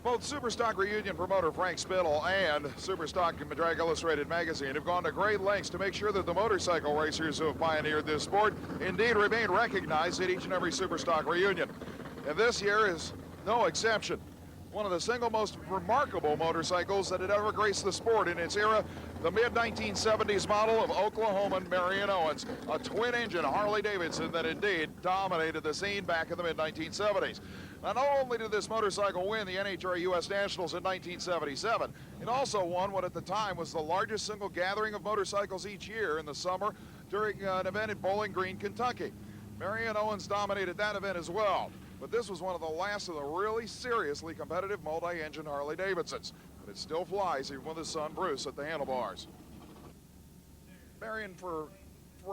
Both Superstock Reunion promoter Frank Spittle and Superstock Drag Illustrated magazine have gone to great lengths to make sure that the motorcycle racers who have pioneered this sport indeed remain recognized at each and every Superstock reunion. And this year is no exception. One of the single most remarkable motorcycles that had ever graced the sport in its era, the mid-1970s model of Oklahoman Marion Owens, a twin-engine Harley-Davidson that indeed dominated the scene back in the mid-1970s. Now, not only did this motorcycle win the NHRA U.S. Nationals in 1977, it also won what at the time was the largest single gathering of motorcycles each year in the summer during an event in Bowling Green, Kentucky. Marion Owens dominated that event as well, but this was one of the last of the really seriously competitive multi-engine Harley-Davidsons. But it still flies even with his son Bruce at the handlebars. Marion, for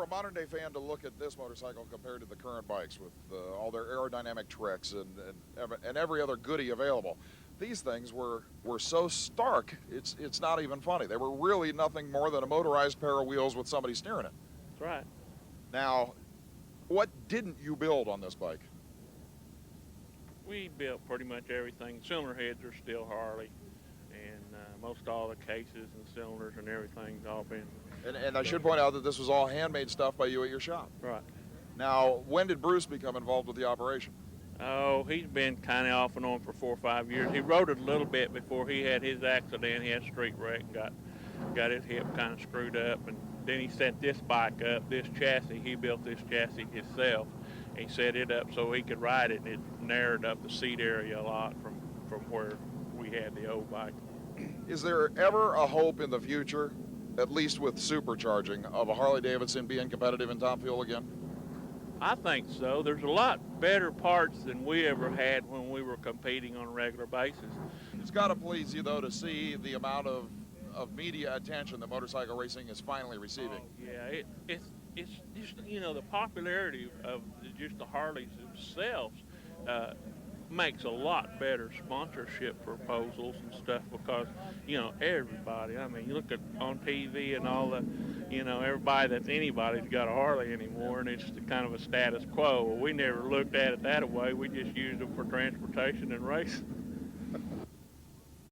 a modern-day fan to look at this motorcycle compared to the current bikes with all their aerodynamic tricks and every other goodie available, these things were so stark, it's not even funny. They were really nothing more than a motorized pair of wheels with somebody steering it. That's right. Now, what didn't you build on this bike? We built pretty much everything. Cylinder heads are still Harley, and most all the cases and cylinders and everything's all been. And I should point out that this was all handmade stuff by you at your shop. Right. Now, when did Bruce become involved with the operation? Oh, he's been kind of off and on for 4 or 5 years. He rode it a little bit before he had his accident. He had a street wreck and got his hip kind of screwed up. And then he set this bike up, this chassis. He built this chassis himself. He set it up so he could ride it, and it narrowed up the seat area a lot from where we had the old bike. Is there ever a hope in the future, at least with supercharging, of a Harley-Davidson being competitive in top fuel again? I think so. There's a lot better parts than we ever had when we were competing on a regular basis. It's got to please you, though, to see the amount of media attention that motorcycle racing is finally receiving. Oh, yeah, it's just, you know, the popularity of just the Harleys themselves makes a lot better sponsorship proposals and stuff because, you know, everybody, I mean, you look at on TV and all the, you know, everybody that's anybody's got a Harley anymore, and it's kind of a status quo. Well, we never looked at it that way. We just used them for transportation and racing.